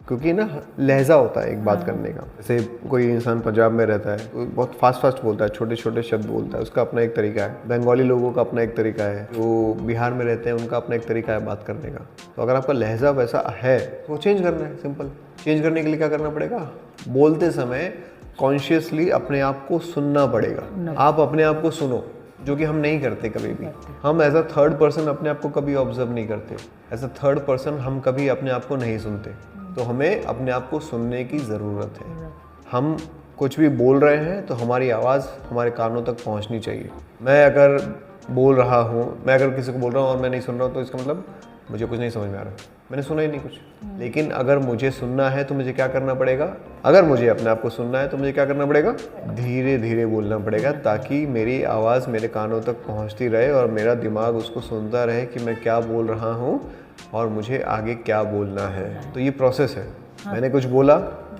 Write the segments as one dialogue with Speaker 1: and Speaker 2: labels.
Speaker 1: क्योंकि ना लहजा होता है एक बात करने का। जैसे कोई इंसान पंजाब में रहता है, वो बहुत फास्ट बोलता है, छोटे छोटे शब्द बोलता है, उसका अपना एक तरीका है। बंगाली लोगों का अपना एक तरीका है, जो बिहार में रहते हैं उनका अपना एक तरीका है बात करने का। तो अगर आपका लहजा वैसा है तो चेंज करना है, सिंपल। चेंज करने के लिए क्या करना पड़ेगा? बोलते समय कॉन्शियसली अपने आप को सुनना पड़ेगा। आप अपने आप को सुनो, जो कि हम नहीं करते कभी भी। हम एज अ थर्ड पर्सन अपने आप को कभी ऑब्जर्व नहीं करते। एज अ थर्ड पर्सन हम कभी अपने आप को नहीं सुनते। तो हमें अपने आप को सुनने की ज़रूरत है। हम कुछ भी बोल रहे हैं तो हमारी आवाज़ हमारे कानों तक पहुंचनी चाहिए। मैं अगर बोल रहा हूँ, मैं अगर किसी को बोल रहा हूँ और मैं नहीं सुन रहा हूँ, तो इसका मतलब मुझे कुछ नहीं समझ में आ रहा, मैंने सुना ही नहीं कुछ। लेकिन अगर मुझे सुनना है तो मुझे क्या करना पड़ेगा? अगर मुझे अपने आप को सुनना है तो मुझे क्या करना पड़ेगा? धीरे धीरे बोलना पड़ेगा, ताकि मेरी आवाज़ मेरे कानों तक पहुंचती रहे और मेरा दिमाग उसको सुनता रहे कि मैं क्या बोल रहा हूँ और मुझे आगे क्या बोलना है। तो ये प्रोसेस है। मैंने कुछ बोला,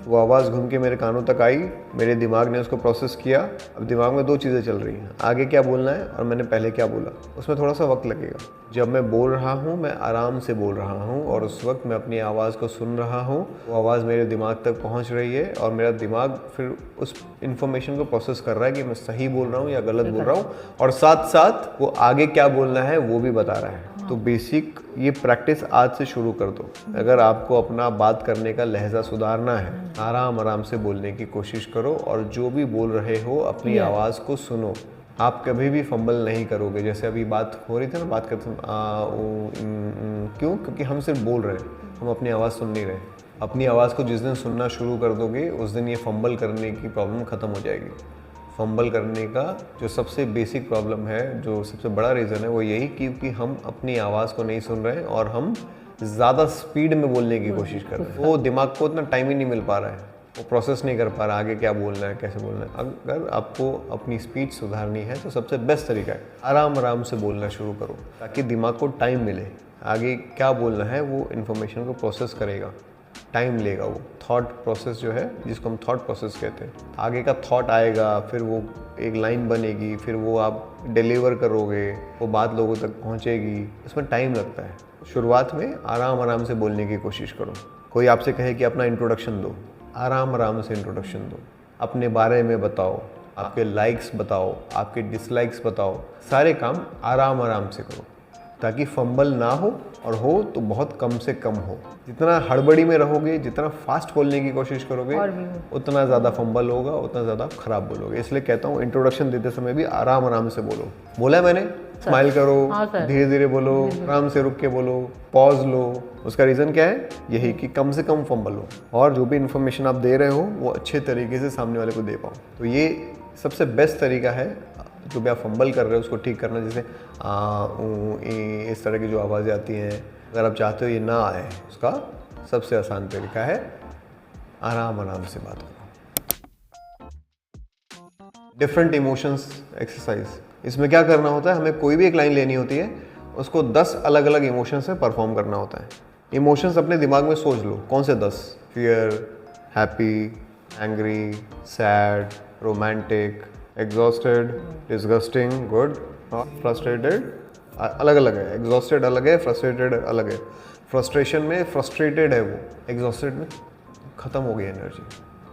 Speaker 1: वो आवाज़ घूम के मेरे कानों तक आई, मेरे दिमाग ने उसको प्रोसेस किया। अब दिमाग में दो चीज़ें चल रही हैं, आगे क्या बोलना है और मैंने पहले क्या बोला। उसमें थोड़ा सा वक्त लगेगा। जब मैं बोल रहा हूँ मैं आराम से बोल रहा हूँ और उस वक्त मैं अपनी आवाज़ को सुन रहा हूँ। वो आवाज़ मेरे दिमाग तक पहुँच रही है और मेरा दिमाग फिर उस इन्फॉर्मेशन को प्रोसेस कर रहा है कि मैं सही बोल रहा हूँ या गलत बोल रहा हूँ, और साथ साथ वो आगे क्या बोलना है वो भी बता रहा है। तो बेसिक ये प्रैक्टिस आज से शुरू कर दो। अगर आपको अपना बात करने का लहजा सुधारना है, आराम आराम से बोलने की कोशिश करो और जो भी बोल रहे हो अपनी आवाज़ को सुनो। आप कभी भी फंबल नहीं करोगे। जैसे अभी बात हो रही थी ना, बात करते क्यों? क्योंकि हम सिर्फ बोल रहे हैं, हम अपनी आवाज़ सुन नहीं रहे। अपनी आवाज़ को जिस दिन सुनना शुरू कर दोगे उस दिन ये फंबल करने की प्रॉब्लम ख़त्म हो जाएगी। फंबल करने का जो सबसे बेसिक प्रॉब्लम है, जो सबसे बड़ा रीज़न है, वो यही क्योंकि हम अपनी आवाज़ को नहीं सुन रहे हैं और हम ज़्यादा स्पीड में बोलने की कोशिश कर रहे हैं। वो दिमाग को उतना टाइम ही नहीं मिल पा रहा है, वो प्रोसेस नहीं कर पा रहा आगे क्या बोलना है, कैसे बोलना है। अगर आपको अपनी स्पीच सुधारनी है तो सबसे बेस्ट तरीका है आराम आराम से बोलना शुरू करो, ताकि दिमाग को टाइम मिले। आगे क्या बोलना है वो इन्फॉर्मेशन को प्रोसेस करेगा, टाइम लेगा। वो थॉट प्रोसेस जो है, जिसको हम थॉट प्रोसेस कहते हैं, आगे का थॉट आएगा, फिर वो एक लाइन बनेगी, फिर वो आप डिलीवर करोगे, वो बात लोगों तक पहुंचेगी। उसमें टाइम लगता है। शुरुआत में आराम आराम से बोलने की कोशिश करो। कोई आपसे कहे कि अपना इंट्रोडक्शन दो, आराम आराम से इंट्रोडक्शन दो। अपने बारे में बताओ, आपके लाइक्स बताओ, आपके डिसलाइक्स बताओ। सारे काम आराम आराम से करो ताकि फंबल ना हो, और हो तो बहुत कम से कम हो। जितना हड़बड़ी में रहोगे, जितना फास्ट बोलने की कोशिश करोगे, उतना ज़्यादा फंबल होगा, उतना ज़्यादा खराब बोलोगे। इसलिए कहता हूँ इंट्रोडक्शन देते समय भी आराम आराम से बोलो। बोला है मैंने, स्माइल करो, धीरे धीरे बोलो, आराम से रुक के बोलो, पॉज लो। उसका रीज़न क्या है? यही कि कम से कम फंबल हो और जो भी इन्फॉर्मेशन आप दे रहे हो वो अच्छे तरीके से सामने वाले को दे पाओ। तो ये सबसे बेस्ट तरीका है जो भी आप फंबल कर रहे हो उसको ठीक करना। जैसे इस तरह की जो आवाज़ें आती हैं, अगर आप चाहते हो ये ना आए, उसका सबसे आसान तरीका है आराम आराम से बात करो। Different emotions exercise. इसमें क्या करना होता है, हमें कोई भी एक लाइन लेनी होती है, उसको 10 अलग अलग इमोशन से परफॉर्म करना होता है। इमोशंस अपने दिमाग में सोच लो, कौन से 10? Fear, happy, angry, sad, romantic, exhausted, disgusting, good, frustrated. अलग अलग है, एग्जॉस्टेड अलग है, फ्रस्ट्रेटेड अलग है। फ्रस्ट्रेशन में फ्रस्ट्रेटेड है वो, एग्जॉस्टेड में ख़त्म हो गई एनर्जी।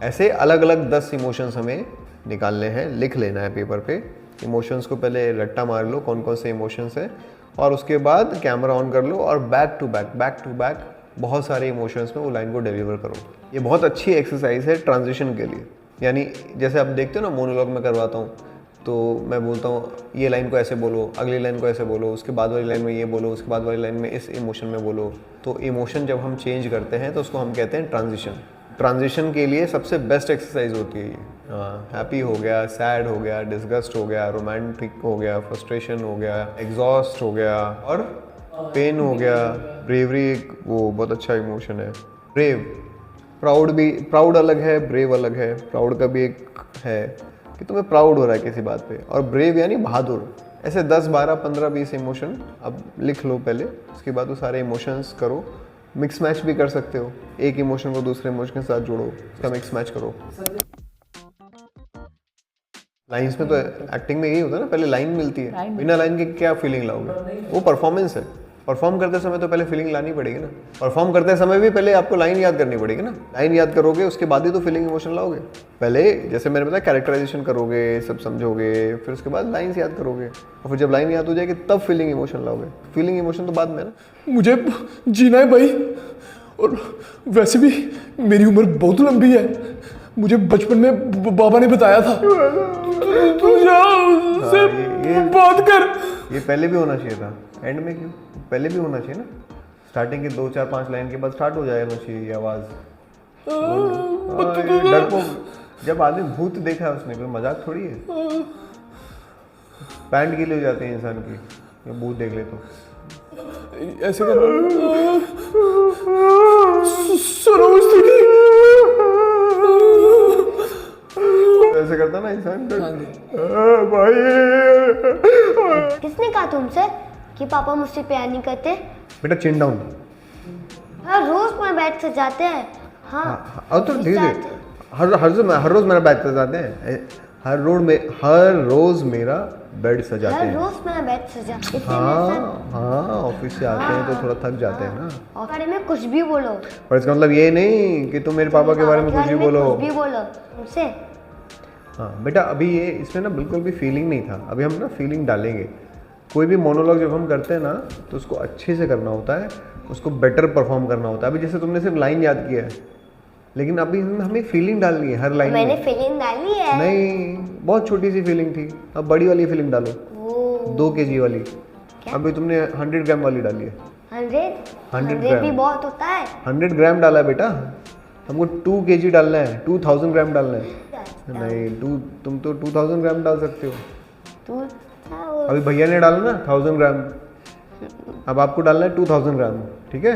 Speaker 1: ऐसे अलग अलग 10 इमोशंस हमें निकालने हैं, लिख लेना है पेपर पे। इमोशंस को पहले रट्टा मार लो कौन कौन से इमोशंस हैं, और उसके बाद कैमरा ऑन कर लो और बैक टू बैक बहुत सारे इमोशंस में वो लाइन को डिलीवर करो। ये बहुत अच्छी एक्सरसाइज है ट्रांजिशन के लिए। यानी जैसे आप देखते हो ना, मोनोलॉग में करवाता हूँ तो मैं बोलता हूँ ये लाइन को ऐसे बोलो, अगली लाइन को ऐसे बोलो, उसके बाद वाली लाइन में ये बोलो, उसके बाद वाली लाइन में इस इमोशन में बोलो। तो इमोशन जब हम चेंज करते हैं तो उसको हम कहते हैं ट्रांजिशन। ट्रांजिशन के लिए सबसे बेस्ट एक्सरसाइज होती है ये। हैप्पी हो गया, सैड हो गया, डिस्गस्ट हो गया, रोमांटिक हो गया, फ्रस्ट्रेशन हो गया, एग्जॉस्ट हो गया और पेन हो गया। ब्रेवरी एक वो बहुत अच्छा इमोशन है। ब्रेव, प्राउड भी, प्राउड अलग है, ब्रेव अलग है। प्राउड का भी एक है कि तुम्हें प्राउड हो रहा है किसी बात पे, और ब्रेव यानी बहादुर। ऐसे 10, 12, 15, 20 इमोशन अब लिख लो पहले, उसके बाद वो सारे इमोशंस करो। मिक्स मैच भी कर सकते हो, एक इमोशन को दूसरे इमोशन के साथ जोड़ो, उसका मिक्स मैच करो। लाइंस में तो एक्टिंग में यही होता है ना, पहले लाइन मिलती है, बिना लाइन के क्या फीलिंग लाओगे? वो परफॉर्मेंस है। परफॉर्म करते समय तो पहले फीलिंग लानी पड़ेगी ना। परफॉर्म करते समय भी पहले आपको लाइन याद करनी पड़ेगी ना। लाइन याद करोगे उसके बाद ही तो फीलिंग इमोशन लाओगे। पहले जैसे मैंने बताया कैरेक्टराइजेशन करोगे, सब समझोगे, फिर उसके बाद लाइन्स याद करोगे, और फिर जब लाइन याद हो जाएगी तब फीलिंग इमोशन लाओगे। फीलिंग इमोशन तो बाद में ना।
Speaker 2: मुझे जीना है भाई, और वैसे भी मेरी उम्र बहुत लंबी है। मुझे बचपन में बाबा ने बताया था तू जा उससे बात कर।
Speaker 1: ये पहले भी होना चाहिए था, एंड में क्यों? पहले भी होना चाहिए ना। स्टार्टिंग के 2 4 5 लाइन के बाद स्टार्ट हो जाना चाहिए ये आवाज़। डरपोक जब आदमी भूत देखा है उसने, कोई मजाक थोड़ी है। पैंट गीले हो जाते हैं इंसान की ये भूत देख ले तो।
Speaker 2: ऐसे कर सरोज थी।
Speaker 1: ऐसे करता ना इंसान तो।
Speaker 2: भाई
Speaker 3: किसने कहा तुमसे कि पापा मुझसे प्यार नहीं करते?
Speaker 1: बेटा चिन डाउन।
Speaker 3: हर रोज मैं बेड से जाते हैं। हाँ,
Speaker 1: अब तो धीरे धीरे हर रोज मेरा बेड सजाते हैं। हर रोज मेरा बेड सजाते
Speaker 3: हर
Speaker 1: हैं।
Speaker 3: रोज मेरा बेड सजा।
Speaker 1: हाँ ऑफिस से आते हैं तो थोड़ा थक जाते हैं ना।
Speaker 3: और बारे में कुछ भी बोलो,
Speaker 1: पर इसका मतलब ये नहीं कि तुम मेरे पापा के बारे में कुछ भी बोलो।
Speaker 3: कुछ भी बोलो मुझसे।
Speaker 1: हाँ बेटा, अभी ये इसमें ना बिल्कुल भी फीलिंग नहीं था। अभी हम ना फीलिंग डालेंगे। कोई भी मोनोलॉग जब हम करते हैं ना तो उसको अच्छे से करना होता है, उसको बेटर परफॉर्म करना होता है। अभी जैसे तुमने सिर्फ लाइन याद किया है, लेकिन अभी हमें फीलिंग डालनी है हर लाइन
Speaker 3: मैंने
Speaker 1: में।
Speaker 3: फीलिंग डाली है।
Speaker 1: नहीं, बहुत छोटी सी फीलिंग थी, अब बड़ी वाली फीलिंग डालो। 2 kg वाली। अभी तुमने 100 ग्राम वाली डाली है।
Speaker 3: 100
Speaker 1: ग्राम
Speaker 3: भी बहुत होता है।
Speaker 1: 100 ग्राम डाला है बेटा, हमको 2 kg डालना है, 2000 ग्राम डालना है। नहीं, तुम तो 2000 ग्राम डाल सकते हो।
Speaker 3: तू
Speaker 1: अभी भैया ने डाला ना 1000 ग्राम, अब आपको डालना है 2000 ग्राम, ठीक है।